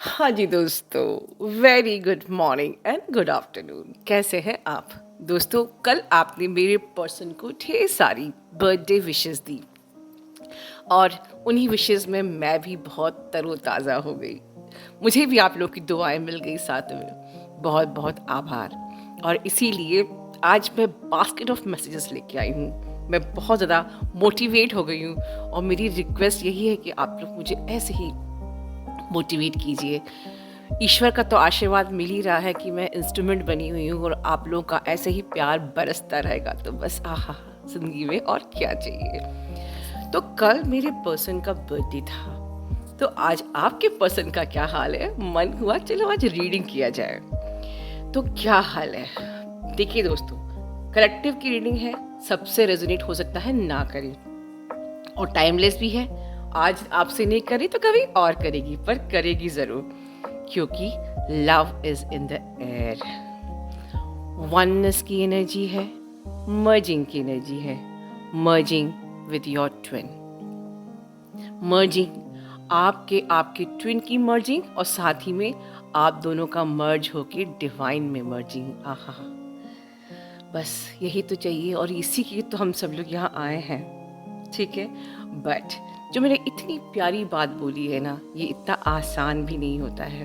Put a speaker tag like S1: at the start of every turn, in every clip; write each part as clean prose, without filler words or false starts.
S1: हाँ जी दोस्तों, very good morning and good afternoon. कैसे हैं आप दोस्तों? कल आपने मेरे पर्सन को ढेर सारी बर्थडे विशेस दी और उन्हीं विशेस में मैं भी बहुत तरोताज़ा हो गई। मुझे भी आप लोग की दुआएं मिल गई साथ में। बहुत बहुत आभार। और इसीलिए आज मैं बास्केट ऑफ मैसेजेस लेके आई हूँ। मैं बहुत ज़्यादा मोटिवेट हो गई हूँ और मेरी रिक्वेस्ट यही है कि आप लोग मुझे ऐसे ही मोटिवेट कीजिए। ईश्वर का तो आशीर्वाद मिल ही रहा है कि मैं इंस्ट्रूमेंट बनी हुई हूँ और आप लोगों का ऐसे ही प्यार बरसता रहेगा, तो बस आहा, जिंदगी में और क्या चाहिए। तो कल मेरे पर्सन का बर्थडे था, तो आज आपके पर्सन का क्या हाल है? मन हुआ चलो आज रीडिंग किया जाए। तो क्या हाल है? देखिए दोस्तों, कलेक्टिव की रीडिंग है, सबसे रेजोनेट हो सकता है ना करे, और टाइमलेस भी है। आज आपसे नहीं करी तो कभी और करेगी, पर करेगी जरूर, क्योंकि love is in the air. Oneness की एनर्जी है, मर्जिंग की एनर्जी है, merging with your twin. Merging आपके आपके ट्विन की मर्जिंग, और साथ ही में आप दोनों का मर्ज होके डिवाइन में मर्जिंग। आहा, बस यही तो चाहिए और इसी के तो हम सब लोग यहाँ आए हैं, ठीक है। बट जो मैंने इतनी प्यारी बात बोली है ना, ये इतना आसान भी नहीं होता है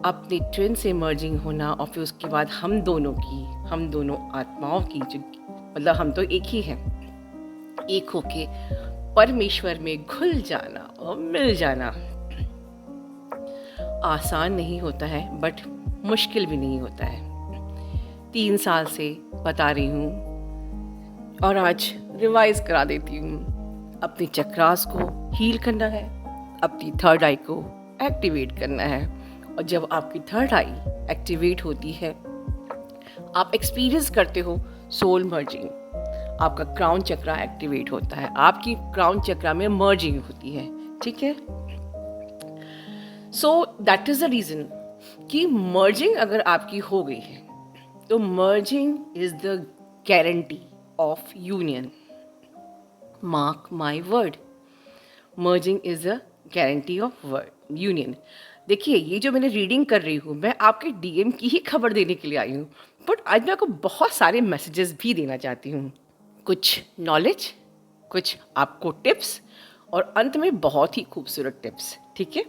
S1: अपने ट्विन से मर्जिंग होना, और फिर उसके बाद हम दोनों आत्माओं की जो, मतलब हम तो एक ही हैं, एक होके परमेश्वर में घुल जाना और मिल जाना आसान नहीं होता है, बट मुश्किल भी नहीं होता है। 3 साल से बता रही हूँ और आज रिवाइज करा देती हूँ। अपने चक्रास को हील करना है, अपनी थर्ड आई को एक्टिवेट करना है, और जब आपकी थर्ड आई एक्टिवेट होती है, आप एक्सपीरियंस करते हो सोल मर्जिंग, आपका क्राउन चक्रा एक्टिवेट होता है, आपकी क्राउन चक्रा में मर्जिंग होती है, ठीक है। So that is the reason कि मर्जिंग अगर आपकी हो गई है, तो merging is the guarantee of union. Mark my word, merging is a guarantee of word union. देखिए, ये जो मैंने रीडिंग कर रही हूँ, मैं आपके डीएम की ही खबर देने के लिए आई हूँ, बट आज मैं आपको बहुत सारे मैसेजेस भी देना चाहती हूँ। कुछ नॉलेज, कुछ आपको टिप्स, और अंत में बहुत ही खूबसूरत टिप्स, ठीक है।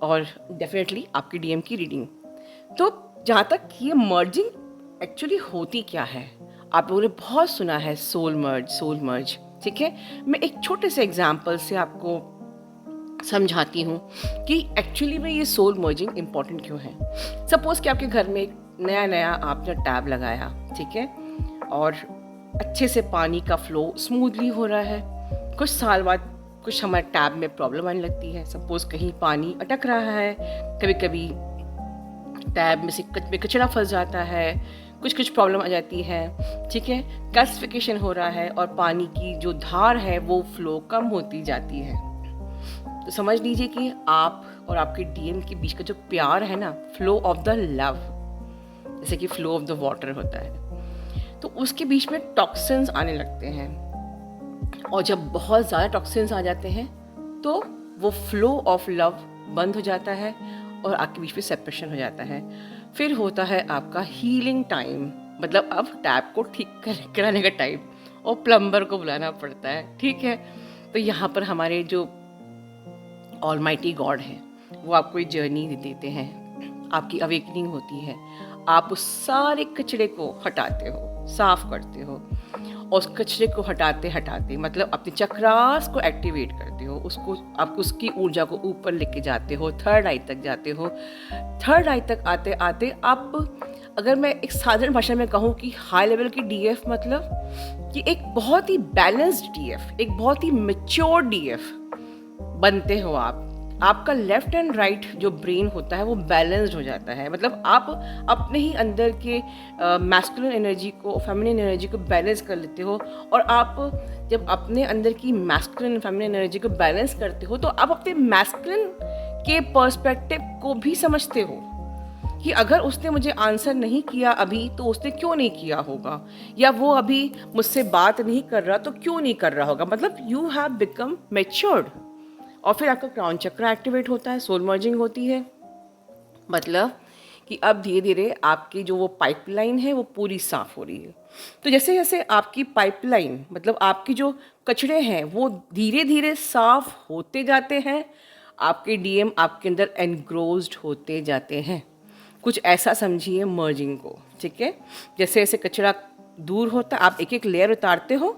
S1: और डेफिनेटली आपकी डीएम की रीडिंग। तो जहाँ तक ये मर्जिंग एक्चुअली होती क्या है, आप लोगों ने बहुत सुना है सोल मर्ज, ठीक है। मैं एक छोटे से एग्जाम्पल से आपको समझाती हूँ कि एक्चुअली में ये सोल मर्जिंग इंपॉर्टेंट क्यों है। सपोज कि आपके घर में एक नया नया आपने टैब लगाया, ठीक है, और अच्छे से पानी का फ्लो स्मूथली हो रहा है। कुछ साल बाद कुछ हमारे टैब में प्रॉब्लम आने लगती है। सपोज कहीं पानी अटक रहा है, कभी कभी टैब में कचरा फंस जाता है, कुछ कुछ प्रॉब्लम आ जाती है, ठीक है। गैसिफिकेशन हो रहा है और पानी की जो धार है वो फ्लो कम होती जाती है। तो समझ लीजिए कि आप और आपके डीएम के बीच का जो प्यार है ना, फ्लो ऑफ द लव, जैसे कि फ्लो ऑफ द वाटर होता है, तो उसके बीच में टॉक्सिन्स आने लगते हैं, और जब बहुत ज़्यादा टॉक्सिन्स आ जाते हैं तो वो फ्लो ऑफ लव बंद हो जाता है और आपके बीच में सेपरेशन हो जाता है। फिर होता है आपका हीलिंग टाइम, मतलब अब टैप को ठीक कराने का टाइम, और प्लम्बर को बुलाना पड़ता है, ठीक है। तो यहाँ पर हमारे जो ऑलमाइटी गॉड है, वो आपको एक जर्नी देते हैं, आपकी अवेकनिंग होती है, आप उस सारे कचरे को हटाते हो, साफ करते हो, और उस कचरे को हटाते हटाते मतलब अपने चक्रास को एक्टिवेट करते हो, उसको आप उसकी ऊर्जा को ऊपर लेके जाते हो, थर्ड आई तक जाते हो। थर्ड आई तक आते आते आप, अगर मैं एक साधारण भाषा में कहूँ कि हाई लेवल की डीएफ, मतलब कि एक बहुत ही बैलेंस्ड डीएफ, एक बहुत ही मैच्योर डीएफ बनते हो आप। आपका लेफ्ट एंड राइट जो ब्रेन होता है वो बैलेंस्ड हो जाता है, मतलब आप अपने ही अंदर के मैस्कुलिन एनर्जी को, फेमिनिन एनर्जी को बैलेंस कर लेते हो। और आप जब अपने अंदर की मैस्कुलिन फेमिनिन एनर्जी को बैलेंस करते हो, तो आप अपने मैस्कुलिन के पर्सपेक्टिव को भी समझते हो कि अगर उसने मुझे आंसर नहीं किया अभी, तो उसने क्यों नहीं किया होगा, या वो अभी मुझसे बात नहीं कर रहा तो क्यों नहीं कर रहा होगा। मतलब यू हैव बिकम मैच्योर्ड, और फिर आपका क्राउन चक्र एक्टिवेट होता है, सोल मर्जिंग होती है। मतलब कि अब धीरे धीरे आपकी जो वो पाइपलाइन है वो पूरी साफ़ हो रही है। तो जैसे जैसे आपकी पाइपलाइन मतलब आपकी जो कचरे हैं वो धीरे धीरे साफ़ होते जाते हैं, आपके डीएम आपके अंदर एनग्रोज्ड होते जाते हैं। कुछ ऐसा समझिए मर्जिंग को, ठीक है। जैसे जैसे कचरा दूर होता है, आप एक एक लेयर उतारते हो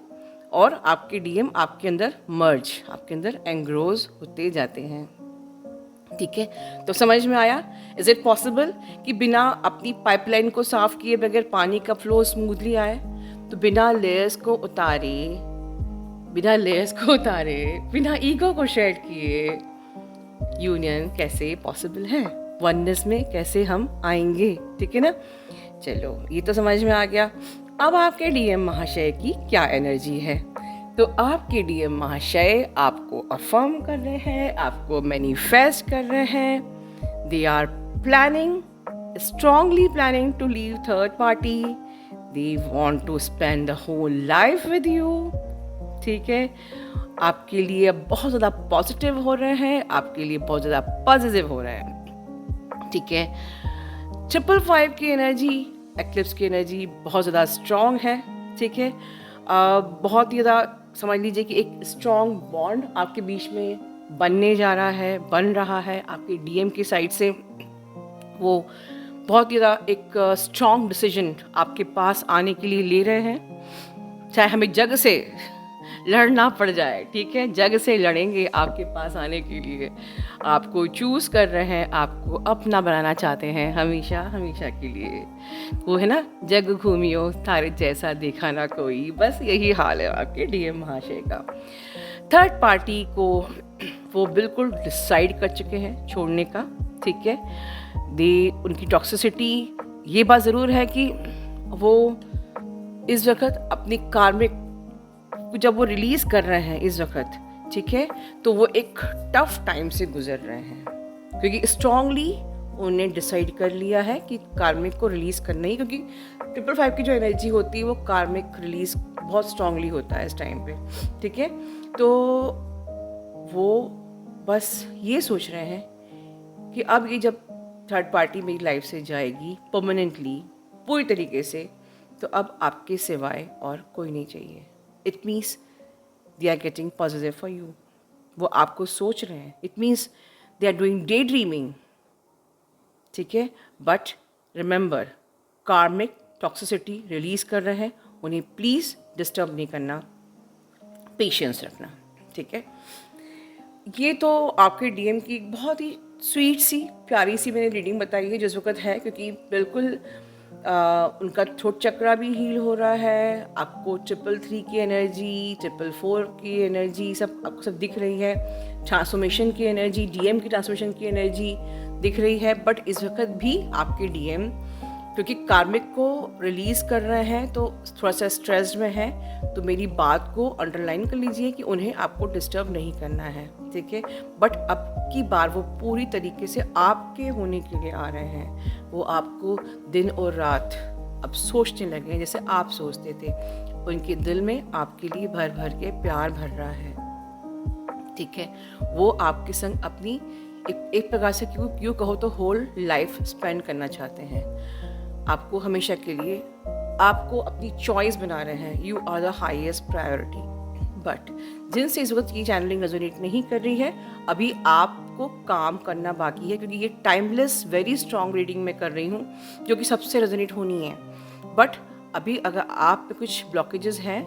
S1: और आपके डीएम आपके अंदर मर्ज, आपके अंदर एंग्रोज होते जाते हैं, ठीक है। तो समझ में आया? इज़ इट पॉसिबल कि बिना अपनी पाइपलाइन को साफ किए बगैर पानी का फ्लो स्मूथली आए? तो बिना लेयर्स को उतारे, बिना ईगो को शेड किए यूनियन कैसे पॉसिबल है? वननेस में कैसे हम आएंगे, ठीक है ना। चलो ये तो समझ में आ गया। अब आपके डीएम महाशय की क्या एनर्जी है? तो आपके डीएम महाशय आपको अफर्म कर रहे हैं, आपको मैनिफेस्ट कर रहे हैं। They are planning, strongly planning to leave third party. They want to spend the whole life with you, ठीक है। आपके लिए बहुत ज़्यादा पॉजिटिव हो रहे हैं, आपके लिए बहुत ज़्यादा पॉजिटिव हो रहे हैं, ठीक है। 555 की एनर्जी, एक्लिप्स की एनर्जी बहुत ज़्यादा स्ट्रॉन्ग है, ठीक है। बहुत ही ज़्यादा समझ लीजिए कि एक स्ट्रॉन्ग बॉन्ड आपके बीच में बनने जा रहा है, बन रहा है। आपके डीएम की साइड से वो बहुत ही ज़्यादा एक स्ट्रॉन्ग डिसीजन आपके पास आने के लिए ले रहे हैं, चाहे हमें जग से लड़ना पड़ जाए, ठीक है। जग से लड़ेंगे आपके पास आने के लिए। आपको चूज़ कर रहे हैं, आपको अपना बनाना चाहते हैं हमेशा हमेशा के लिए। वो है ना, जग घूमियो तारे जैसा देखा ना कोई, बस यही हाल है आपके डीएम महाशय का। थर्ड पार्टी को वो बिल्कुल डिसाइड कर चुके हैं छोड़ने का, ठीक है। उनकी टॉक्सिसिटी, ये बात ज़रूर है कि वो इस वक्त अपनी कार्मिक जब वो रिलीज़ कर रहे हैं इस वक्त, ठीक है, तो वो एक टफ टाइम से गुजर रहे हैं, क्योंकि स्ट्रांगली उन्हें डिसाइड कर लिया है कि कार्मिक को रिलीज़ करना ही, क्योंकि 555 की जो एनर्जी होती है वो कार्मिक रिलीज़ बहुत स्ट्रांगली होता है इस टाइम पे, ठीक है। तो वो बस ये सोच रहे हैं कि अब ये जब थर्ड पार्टी मेरी लाइफ से जाएगी परमानेंटली पूरी तरीके से, तो अब आपके सिवाय और कोई नहीं चाहिए। It means they are getting positive for you. वो आपको सोच रहे हैं, it means they are doing day dreaming, ठीक है। But remember, karmic toxicity release कर रहे हैं, उन्हें प्लीज़ डिस्टर्ब नहीं करना, पेशेंस रखना, ठीक है। ये तो आपके डीएम की बहुत ही स्वीट सी प्यारी सी मैंने रीडिंग बताई है जिस वक्त है, क्योंकि बिल्कुल उनका थ्रोट चक्रा भी हील हो रहा है। आपको 333 की एनर्जी, 444 की एनर्जी सब आपको सब दिख रही है। ट्रांसफॉर्मेशन की एनर्जी, डीएम की ट्रांसफॉर्मेशन की एनर्जी दिख रही है। बट इस वक्त भी आपके डीएम क्योंकि कार्मिक को रिलीज़ कर रहे हैं तो थोड़ा सा स्ट्रेस्ड में है, तो मेरी बात को अंडरलाइन कर लीजिए कि उन्हें आपको डिस्टर्ब नहीं करना है, ठीक है। बट अब की बार वो पूरी तरीके से आपके होने के लिए आ रहे हैं। वो आपको दिन और रात अब सोचने लगे हैं जैसे आप सोचते थे। उनके दिल में आपके लिए भर भर के प्यार भर रहा है, ठीक है। वो आपके संग अपनी एक प्रकार से क्यों कहो तो होल लाइफ स्पेंड करना चाहते हैं। आपको हमेशा के लिए आपको अपनी चॉइस बना रहे हैं। You are the highest priority. But जिनसे इस वक्त ये चैनलिंग रेजोनेट नहीं कर रही है, अभी आपको काम करना बाकी है, क्योंकि ये टाइमलेस वेरी स्ट्रॉन्ग रीडिंग मैं कर रही हूँ जो कि सबसे रेजोनेट होनी है। बट अभी अगर आप पे कुछ ब्लॉकेजेस हैं,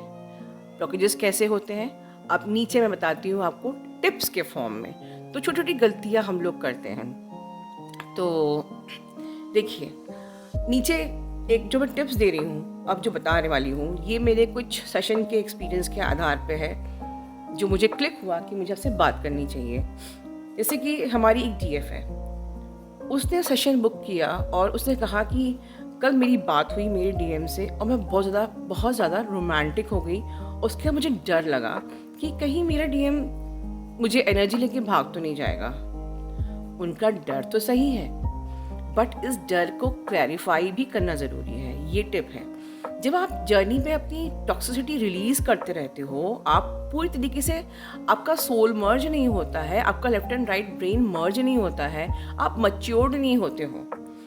S1: ब्लॉकेजेस कैसे होते हैं अब नीचे मैं बताती हूँ आपको टिप्स के फॉर्म में। तो छोटी छोटी गलतियाँ हम लोग करते हैं, तो देखिए नीचे एक जो मैं टिप्स दे रही हूँ अब जो बताने वाली हूँ, ये मेरे कुछ सेशन के एक्सपीरियंस के आधार पे है जो मुझे क्लिक हुआ कि मुझे आपसे बात करनी चाहिए। जैसे कि हमारी एक डीएफ है, उसने सेशन बुक किया और उसने कहा कि कल मेरी बात हुई मेरे डीएम से और मैं बहुत ज़्यादा रोमांटिक हो गई। उसके बाद मुझे डर लगा कि कहीं मेरा डीएम मुझे एनर्जी लेके भाग तो नहीं जाएगा। उनका डर तो सही है, बट इस डर को क्लैरिफाई भी करना ज़रूरी है। ये टिप है। जब आप जर्नी पे अपनी टॉक्सिसिटी रिलीज करते रहते हो, आप पूरी तरीके से, आपका सोल मर्ज नहीं होता है, आपका लेफ्ट एंड राइट ब्रेन मर्ज नहीं होता है, आप मच्योर्ड नहीं होते हो,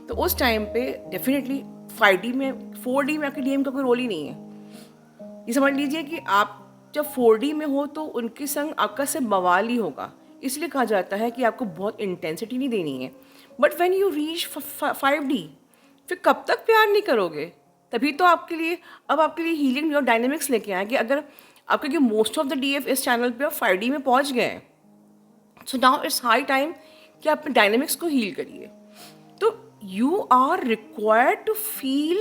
S1: तो उस टाइम पे डेफिनेटली 5D में 4D में आपके डीएम का कोई रोल ही नहीं है। ये समझ लीजिए कि आप जब 4D में हो तो उनके संग आपका सिर्फ बवाल ही होगा। इसलिए कहा जाता है कि आपको बहुत इंटेंसिटी नहीं देनी है। But when you reach 5D, फिर कब तक प्यार नहीं करोगे? तभी तो आपके लिए अब आपके लिए हीलिंग और डायनेमिक्स लेके आए कि अगर आपके मोस्ट ऑफ द डीएफ इस चैनल पे 5D में पहुंच गए हैं, so now it's high time कि आप डायनेमिक्स को हील करिए। तो you are required to feel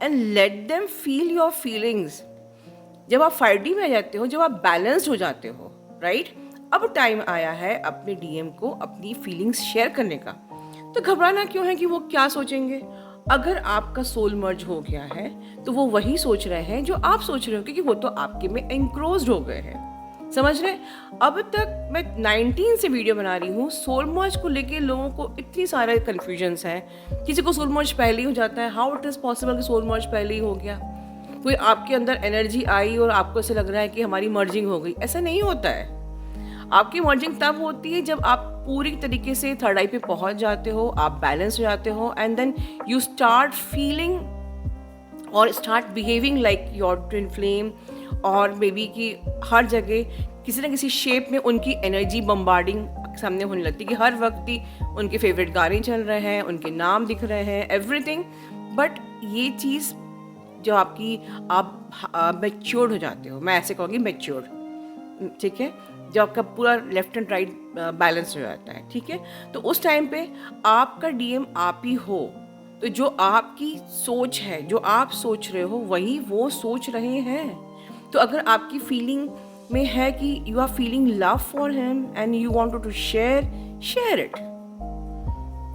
S1: and let them feel your feelings. जब आप 5D में आ जाते हो, जब आप बैलेंस्ड हो जाते हो, राइट, अब टाइम आया है अपने डीएम को अपनी फीलिंग्स शेयर करने का। तो घबराना क्यों है कि वो क्या सोचेंगे? अगर आपका सोल मर्ज हो गया है तो वो वही सोच रहे हैं जो आप सोच रहे हो, क्योंकि वो तो आपके में एंक्रोज्ड हो गए हैं। समझ रहे? अब तक मैं 19 से वीडियो बना रही हूँ, सोल मर्ज को लेके लोगों को इतनी सारे कन्फ्यूजन्स हैं। किसी को सोल मर्ज पहले ही हो जाता है, हाउ इट इज़ पॉसिबल कि सोल मर्ज पहले ही हो गया? कोई आपके अंदर एनर्जी आई और आपको ऐसे लग रहा है कि हमारी मर्जिंग हो गई, ऐसा नहीं होता है। आपकी मर्जिंग तब होती है जब आप पूरी तरीके से थर्ड आई पे पहुंच जाते हो, आप बैलेंस हो जाते हो, and then you start feeling और start behaving like your twin flame, और मे बी कि हर जगह किसी ना किसी शेप में उनकी एनर्जी बम्बार्डिंग सामने होने लगती है कि हर वक्त ही उनके फेवरेट गाने चल रहे हैं, उनके नाम दिख रहे हैं, एवरीथिंग। बट ये चीज़ जो आपकी, आप मैच्योर्ड हो जाते हो, मैं ऐसे कहूँगी मैच्योर्ड, ठीक है, जब आपका पूरा लेफ्ट एंड राइट बैलेंस हो जाता है, ठीक है, तो उस टाइम पे आपका डीएम आप ही हो। तो जो आपकी सोच है, जो आप सोच रहे हो, वही वो सोच रहे हैं। तो अगर आपकी फीलिंग में है कि you are feeling love for him and you want to share it,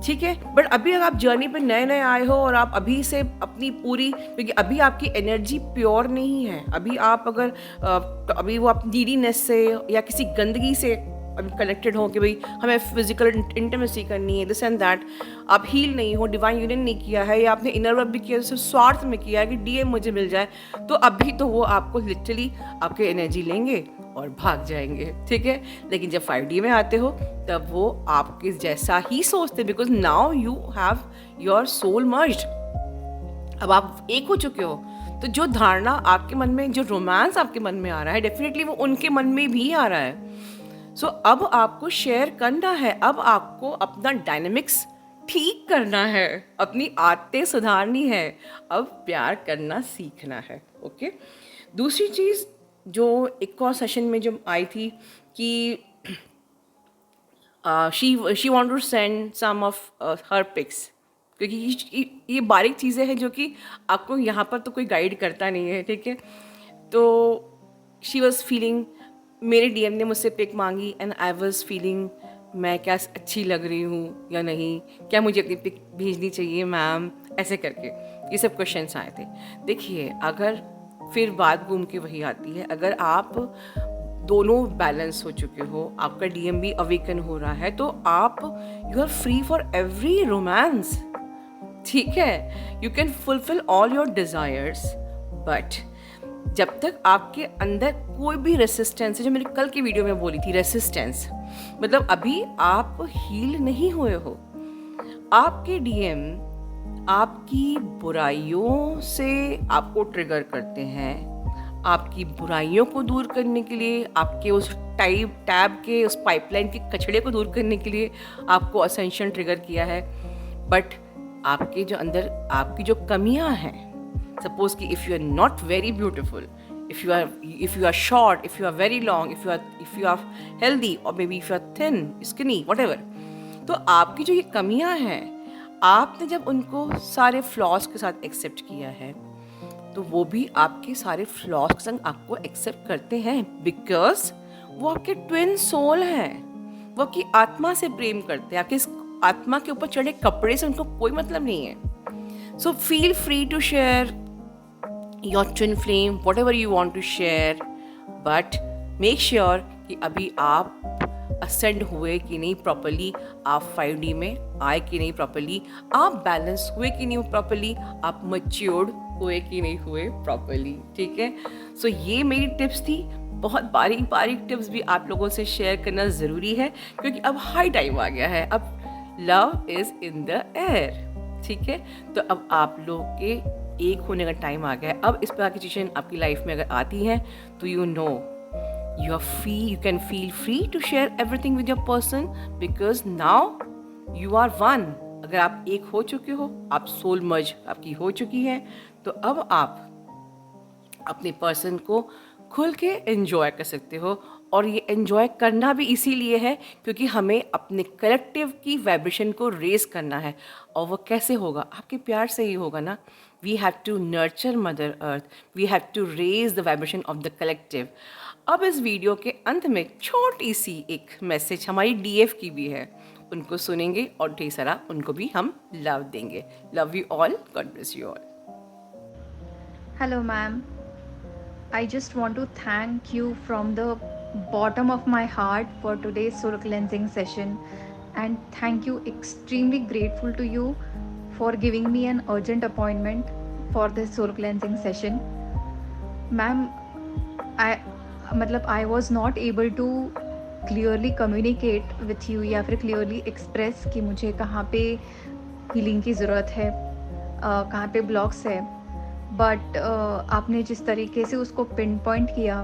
S1: ठीक है। बट अभी अगर आप जर्नी पे नए नए आए हो और आप अभी से अपनी पूरी, क्योंकि अभी आपकी एनर्जी प्योर नहीं है, अभी आप अगर तो अभी वो आप नीडीनेस से या किसी गंदगी से अभी कनेक्टेड हो कि भाई हमें फिजिकल इंटीमेसी करनी है, दिस एंड दैट, आप हील नहीं हो, डिवाइन यूनियन नहीं किया है, या आपने इनर वर्क भी किया, सिर्फ स्वार्थ में किया है कि डीएम मुझे मिल जाए, तो अभी तो वो आपको लिटरली आपके एनर्जी लेंगे और भाग जाएंगे, ठीक है। लेकिन जब 5D में आते हो तब वो आपके जैसा ही सोचते, because now you have your soul merged. अब आप एक हो चुके हो, तो जो धारणा आपके मन में, जो रोमांस आपके मन में आ रहा है, डेफिनेटली वो उनके मन में भी आ रहा है। सो अब आपको शेयर करना है, अब आपको अपना डायनेमिक्स ठीक करना है, अपनी आदतें सुधारनी है, अब प्यार करना सीखना है, ओके। दूसरी चीज़ जो एक और सेशन में जो आई थी कि she want to send some of her pics, क्योंकि ये बारीक चीज़ें हैं जो कि आपको यहाँ पर तो कोई गाइड करता नहीं है, ठीक है। तो शी वॉज फीलिंग, मेरे डीएम ने मुझसे पिक मांगी एंड आई वॉज फीलिंग मैं क्या अच्छी लग रही हूँ या नहीं, क्या मुझे अपनी पिक भेजनी चाहिए मैम, ऐसे करके ये सब क्वेश्चंस आए थे। देखिए, अगर फिर बात घूम के वही आती है, अगर आप दोनों बैलेंस हो चुके हो, आपका डीएम भी अवेकन हो रहा है, तो आप you are free for every romance, ठीक है। You can fulfil all your desires, but जब तक आपके अंदर कोई भी रेसिस्टेंस है, जो मैंने कल की वीडियो में बोली थी, रेसिस्टेंस मतलब अभी आप हील नहीं हुए हो। आपके डीएम आपकी बुराइयों से आपको ट्रिगर करते हैं, आपकी बुराइयों को दूर करने के लिए, आपके उस टैब के उस पाइपलाइन के कचड़े को दूर करने के लिए आपको असेंशन ट्रिगर किया है। बट आपके जो अंदर आपकी जो कमियां हैं, सपोज कि if you are not very beautiful, if you are short, if you are very long, if you are healthy, or maybe if you are thin, skinny, whatever, तो आपकी जो ये कमियां हैं, आपने जब उनको सारे फ्लॉज के साथ एक्सेप्ट किया है, तो वो भी आपके सारे फ्लॉज के संग आपको एक्सेप्ट करते हैं, बिकॉज वो आपके ट्विन सोल हैं, वो आपकी आत्मा से प्रेम करते हैं, आपकी इस आत्मा के ऊपर चढ़े कपड़े से उनको कोई मतलब नहीं है। So feel free to share your twin flame, whatever you want to share, but make sure कि अभी आप ascend हुए कि नहीं प्रॉपरली, आप 5D में आए कि नहीं प्रॉपरली, आप बैलेंस हुए कि नहीं प्रॉपरली, आप matured हुए कि नहीं हुए प्रॉपरली, ठीक है। सो ये मेरी टिप्स थी। बहुत बारीक बारीक टिप्स भी आप लोगों से शेयर करना ज़रूरी है, क्योंकि अब हाई टाइम आ गया है, अब love is in the air, ठीक है। तो अब आप लोग के एक होने का टाइम आ गया है। अब इस प्रकार की चीज़ें आपकी लाइफ में अगर आती हैं तो you know you can feel free to share everything with your person, because now you are one. अगर आप एक हो चुके हो, आप सोल मर्ज आपकी हो चुकी है, तो अब आप अपने पर्सन को खुल के एंजॉय कर सकते हो। और ये एंजॉय करना भी इसीलिए है क्योंकि हमें अपने कलेक्टिव की वाइब्रेशन को रेज करना है। और वो कैसे होगा? आपके प्यार से ही होगा ना। We have to nurture mother earth, we have to raise the vibration of the collective. अब इस वीडियो के अंत में छोटी सी एक मैसेज हमारी डीएफ की भी है, उनको सुनेंगे और ढेर सारा उनको भी हम लव देंगे। Love you all, God bless you all.
S2: Hello, ma'am. I just want to thank you from the bottom of my heart for today's soul cleansing session. And thank you, extremely grateful to you for giving me an urgent appointment for this soul cleansing session. Ma'am, I was not able to clearly communicate with you या फिर clearly express कि मुझे कहाँ पे healing की ज़रूरत है, कहाँ पे blocks है, बट आपने जिस तरीके से उसको पिन पॉइंट किया,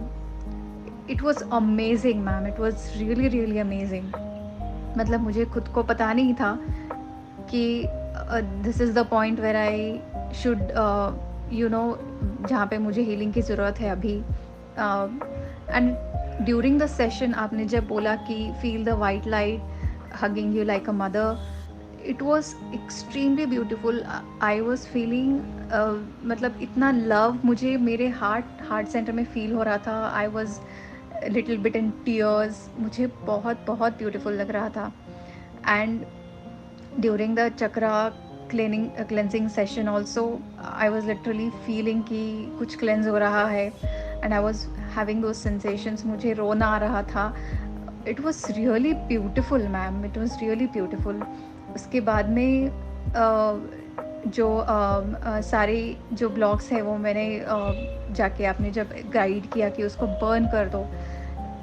S2: it was amazing ma'am, it was really really amazing. मतलब मुझे खुद को पता नहीं था कि this is the point where I should जहाँ पे मुझे हीलिंग की ज़रूरत है अभी। एंड ड्यूरिंग द सेशन आपने जब बोला कि feel the white light hugging you like a mother, it was extremely beautiful. I was feeling मतलब इतना लव मुझे मेरे हार्ट सेंटर में फील हो रहा था। I was little bit in tears, मुझे बहुत बहुत ब्यूटिफुल लग रहा था। And during the chakra cleansing session also I was literally feeling कि कुछ क्लेंज हो रहा है, and I was having those sensations, मुझे रोना आ रहा था। It was really beautiful ma'am, it was really beautiful. उसके बाद में जो सारे जो ब्लॉग्स हैं वो मैंने जाके आपने जब गाइड किया कि उसको बर्न कर दो,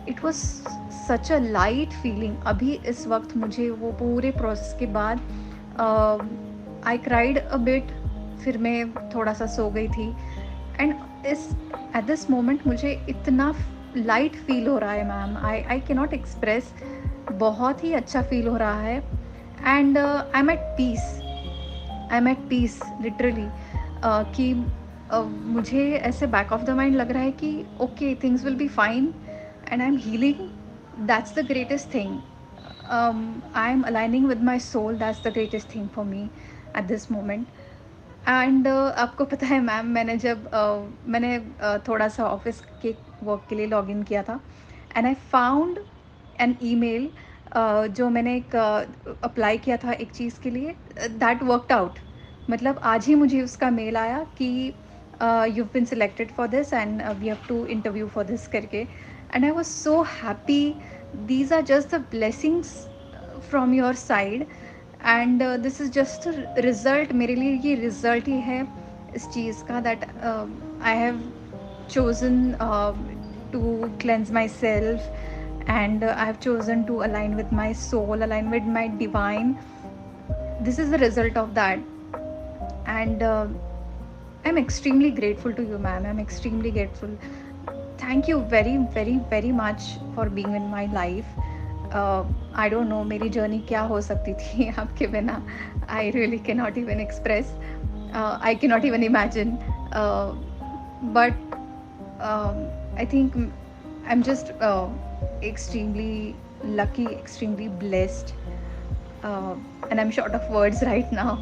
S2: it was such a light feeling. अभी इस वक्त मुझे वो पूरे प्रोसेस के बाद आई क्राइड अ बिट, फिर मैं थोड़ा सा सो गई थी। एंड एट दिस मोमेंट मुझे इतना लाइट फील हो रहा है ma'am, I can not express. बहुत ही अच्छा फील हो रहा है। And I am at peace literally, कि मुझे ऐसे बैक ऑफ द माइंड लग रहा है कि okay, things will be fine and I am healing. That's the greatest thing. I am aligning with my soul, that's the greatest thing for me at this moment. And आपको पता है ma'am, मैंने जब मैंने थोड़ा सा ऑफिस के work के लिए लॉग इन किया था, and I found an email जो मैंने एक अप्लाई किया था एक चीज़ के लिए, दैट वर्कड आउट। मतलब आज ही मुझे उसका मेल आया कि you been selected for this and we have to interview for this करके। And I was so happy. These are just the blessings from your side, and this is just result. मेरे लिए ये result ही है इस चीज़ का, that I have chosen to cleanse myself, and I have chosen to align with my soul, align with my divine. This is the result of that, and I'm extremely grateful to you, ma'am. I'm extremely grateful. Thank you very very very much for being in my life. I don't know मेरी journey क्या हो सकती थी आपके बिना. I really cannot even express. I cannot even imagine. But I think I'm just extremely lucky, extremely blessed, and I'm short of words right now.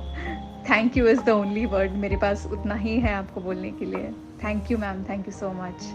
S2: Thank you is the only word मेरे पास उतना ही है आपको बोलने के लिए. Thank you, ma'am. Thank you so much.